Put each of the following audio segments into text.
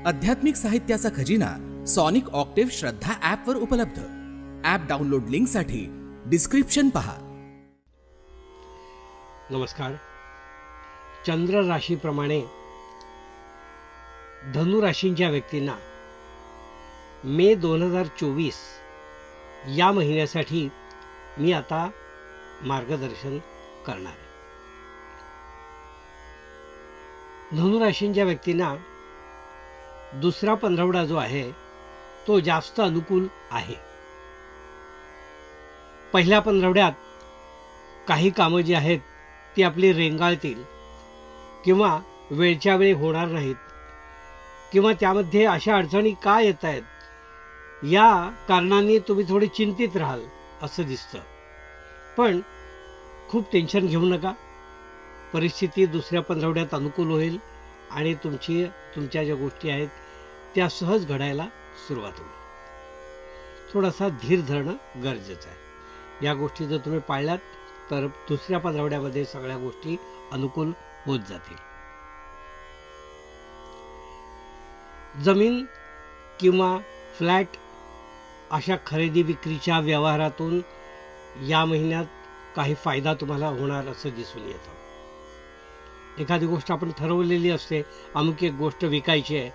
आध्यात्मिक साहित्याचा खजिना सॉनिक ऑक्टेव्ह श्रद्धा ॲपवर उपलब्ध। ॲप डाउनलोड लिंकसाठी डिस्क्रिप्शन पहा। नमस्कार। चंद्र राशीप्रमाणे धनु राशींच्या व्यक्तींना मे 2024 या महिन्यासाठी मी आता मार्गदर्शन करणार आहे। धनु राशींच्या व्यक्तींना दुसरा पंधरवडा जो आहे तो जास्त अनुकूल आहे। पहिल्या पंधरवड्यात काही कामं जी आहेत ती आपली रेंगाळतील किंवा वेळच्या वेळी होणार नाहीत किंवा त्यामध्ये अशा अडचणी का येत आहेत या कारणांनी तुम्ही थोडी चिंतित राहाल असं दिसतं। पण खूप टेन्शन घेऊ नका। परिस्थिती दुसऱ्या पंधरवड्यात अनुकूल होईल आणि तुमच्या ज्या गोष्टी आहेत त्या सहज घडायला सुरुवात होईल। थोडासा धीर धरणं गरजेचं आहे। या गोष्टी जर तुम्ही पाळल्यात तर दुसऱ्या पंधरवड्यामध्ये सगळ्या गोष्टी अनुकूल होत जातील। जमीन किंवा फ्लॅट अशा खरेदी विक्रीच्या व्यवहारातून या महिन्यात काही फायदा तुम्हाला होणार असं दिसून येतं। एखादी गोष्ट आपण ठरवलेली असते, अमुक एक गोष्ट विकायची आहे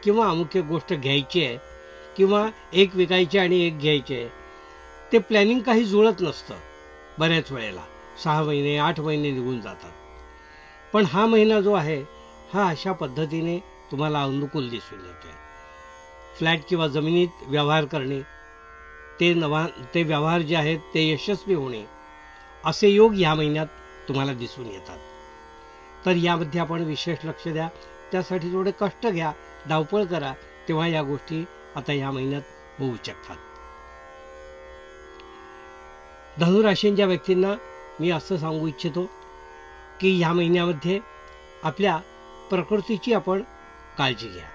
किंवा अमुक एक गोष्ट घ्यायची आहे किंवा एक विकायची आणि एक घ्यायची आहे, ते प्लॅनिंग काही जुळत नसतं। बऱ्याच वेळेला 6 महिने 8 महिने निघून जातात। पण हा महिना जो आहे हा अशा पद्धतीने तुम्हाला अनुकूल दिसून येतोय। फ्लॅट किंवा जमिनीत व्यवहार करणे, ते व्यवहार जे आहेत ते यशस्वी होणे असे योग या महिन्यात तुम्हाला दिसून येतात। तर यामध्ये आपण विशेष लक्ष द्या, त्यासाठी थोडे कष्ट घ्या, धावपळ करा, तेव्हा या गोष्टी आता या महिन्यात होऊ शकतात। धनु राशींच्या व्यक्तींना मी असं सांगू इच्छितो की या महिन्यामध्ये आपल्या प्रकृतीची आपण काळजी घ्या।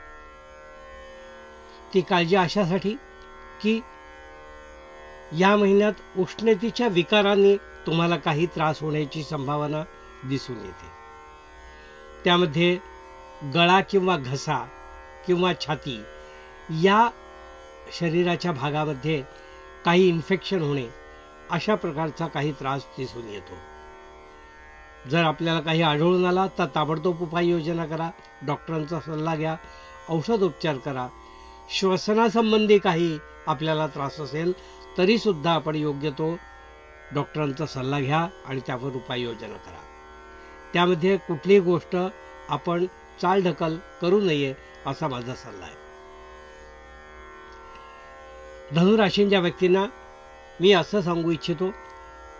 ती काळजी अशासाठी की या महिन्यात उष्णतेच्या विकारांनी तुम्हाला काही त्रास होण्याची संभावना दिसून येते। त्यामध्ये गळा किंवा घसा किंवा छाती या शरीराच्या भागामध्ये काही इन्फेक्शन होणे अशा प्रकारचा काही त्रास दिसून येतो। जर आपल्याला काही आढळून आला तर ताबडतोब उपाययोजना करा, डॉक्टरांचा सल्ला घ्या, औषधोपचार करा। श्वसनासंबंधी काही आपल्याला त्रास असेल तरी सुद्धा आपण योग्य तो डॉक्टरांचा सल्ला घ्या आणि त्यावर उपाययोजना करा। त्यामध्ये कुठलीही गोष्ट आपण चालढकल करू नये असा माझा सल्ला आहे। धनु राशींच्या व्यक्तींना मी असं सांगू इच्छितो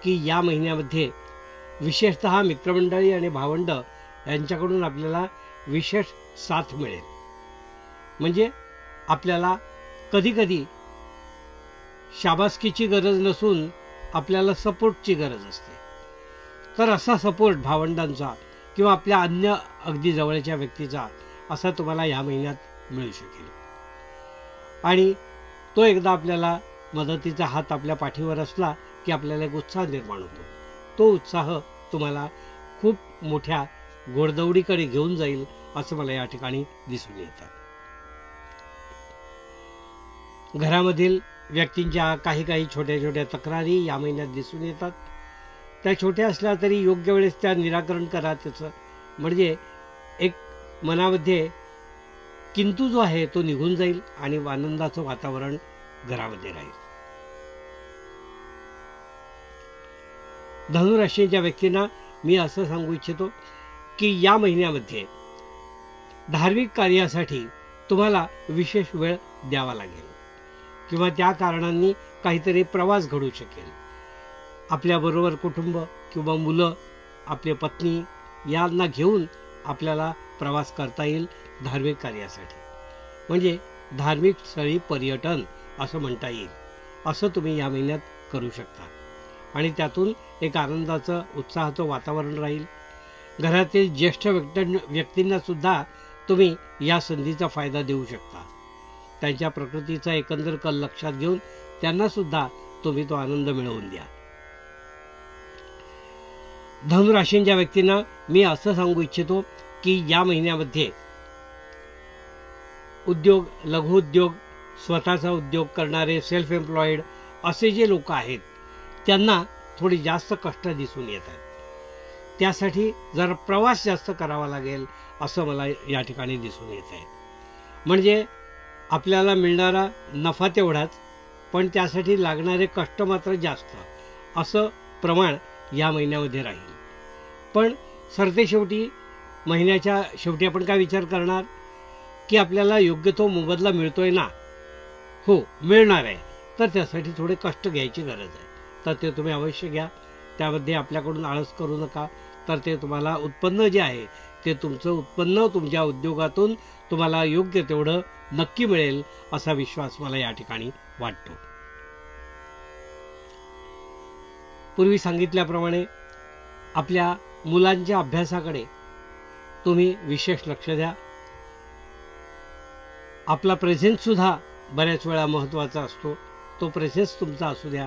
की या महिन्यामध्ये विशेषतः मित्रमंडळी आणि भावंड यांच्याकडून आपल्याला विशेष साथ मिळेल। म्हणजे आपल्याला कधीकधी शाबासकीची गरज नसून आपल्याला सपोर्टची गरज असते। तर असा सपोर्ट भावंडांचा किंवा आपल्या अन्य अगदी जवळच्या व्यक्तीचा असा तुम्हाला या महिन्यात मिळू शकेल। आणि तो एकदा आपल्याला मदतीचा हात आपल्या पाठीवर असला की आपल्याला एक उत्साह निर्माण होतो। तो उत्साह तुम्हाला खूप मोठ्या घोडदौडीकडे घेऊन जाईल असं मला या ठिकाणी दिसून येतं। घरामधील व्यक्तींच्या काही छोट्या छोट्या तक्रारी या महिन्यात दिसून येतात। त्या छोट्या असल्या तरी योग्य वेळेस त्या निराकरण करा त्याचं, म्हणजे एक मनामध्ये किंतु जो आहे तो निघून जाईल आणि आनंदाचं वातावरण घरामध्ये राहील। धनु राशीच्या व्यक्तींना मी असं सांगू इच्छितो की या महिन्यामध्ये धार्मिक कार्यासाठी तुम्हाला विशेष वेळ द्यावा लागेल किंवा त्या कारणांनी काहीतरी प्रवास घडू शकेल। आपल्याबरोबर कुटुंब किंवा मुलं, आपली पत्नी यांना घेऊन आपल्याला प्रवास करता येईल धार्मिक कार्यासाठी। म्हणजे धार्मिक स्थळी पर्यटन असं म्हणता येईल, असं तुम्ही या महिन्यात करू शकता आणि त्यातून एक आनंदाचं उत्साहाचं वातावरण राहील। घरातील ज्येष्ठ व्यक्तींना सुद्धा तुम्ही या संधीचा फायदा देऊ शकता। त्यांच्या प्रकृतीचा एकंदर कल लक्षात घेऊन त्यांना सुद्धा तुम्ही तो आनंद मिळवून द्या। धनु राशींच्या व्यक्तींना मी असं सांगू इच्छितो की या महिन्यामध्ये उद्योग, लघुउद्योग, स्वतःचा उद्योग करणारे, सेल्फ एम्प्लॉईड असे जे लोक आहेत त्यांना थोडी जास्त कष्ट दिसून येतात. त्यासाठी जरा प्रवास जास्त करावा लागेल असं मला या ठिकाणी दिसून येत आहे. म्हणजे आपल्याला मिळणारा नफा तेवढाच, पण त्यासाठी लागणारे कष्ट मात्र जास्त असं प्रमाण या महिन्यामध्ये राहील. पण सरतेशेवटी महिन्याच्या शेवटी आपण काय विचार करणार की आपल्याला योग्य तो मोबदला मिळतोय ना? हो, मिळणार आहे. तर त्यासाठी थोडे कष्ट घ्यायची गरज आहे. तर ते तुम्ही अवश्य घ्या. त्यामध्ये आपल्याकडून आळस करू नका. तर ते तुम्हाला उत्पन्न जे आहे ते तुमचं उत्पन्न तुमच्या उद्योगातून तुम्हाला योग्य तेवढं नक्की मिळेल असा विश्वास मला या ठिकाणी वाटतो. पूर्वी सांगितल्याप्रमाणे आपल्या मुलांच्या अभ्यासाकडे तुम्ही विशेष लक्ष द्या. आपला प्रेझेन्स सुद्धा बऱ्याच वेळा महत्त्वाचा असतो. तो प्रेझेन्स तुमचा असू द्या.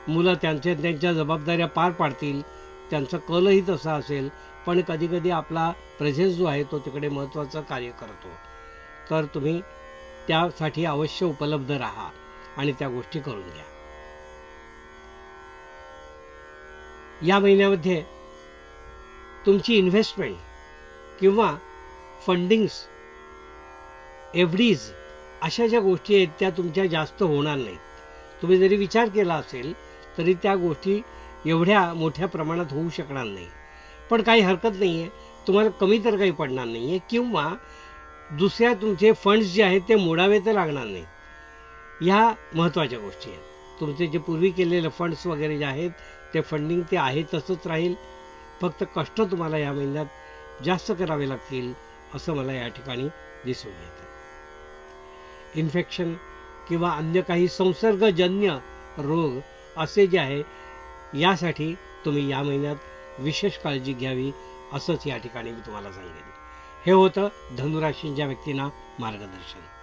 मुलं त्यांच्या जबाबदाऱ्या पार पाडतील, त्यांचा कलही तसा असेल, पण कधीकधी आपला प्रेझेन्स जो आहे तो तिकडे महत्त्वाचं कार्य करतो. तर तुम्ही त्यासाठी अवश्य उपलब्ध राहा आणि त्या गोष्टी करून घ्या. या महिन्यामध्ये तुमची इन्व्हेस्टमेंट किंवा फंडिंग्स, एफडीज अशा ज्या गोष्टी आहेत त्या तुमच्या जास्त होणार नाहीत. तुम्ही जरी विचार केला असेल तरी त्या गोष्टी एवढ्या मोठ्या प्रमाणात होऊ शकणार नाही. पण काही हरकत नाही आहे, तुम्हाला कमी तर काही पडणार नाही आहे किंवा दुसऱ्या तुमचे फंड्स जे आहेत ते मोडावे तर लागणार नाही. ह्या महत्त्वाच्या गोष्टी आहेत. तुमचे जे पूर्वी केलेले फंड्स वगैरे जे आहेत ते फंडिंग ते आहे तसंच राहील. फक्त कष्ट तुम्हाला या महिन्यात जास्त करावे लागतील असं मला या ठिकाणी दिसून येतं. इन्फेक्शन किंवा अन्य काही संसर्गजन्य रोग असे जे आहे यासाठी तुम्ही या महिन्यात विशेष काळजी घ्यावी असंच या ठिकाणी मी तुम्हाला सांगेन. हे होतं धनुराशींच्या व्यक्तींना मार्गदर्शन.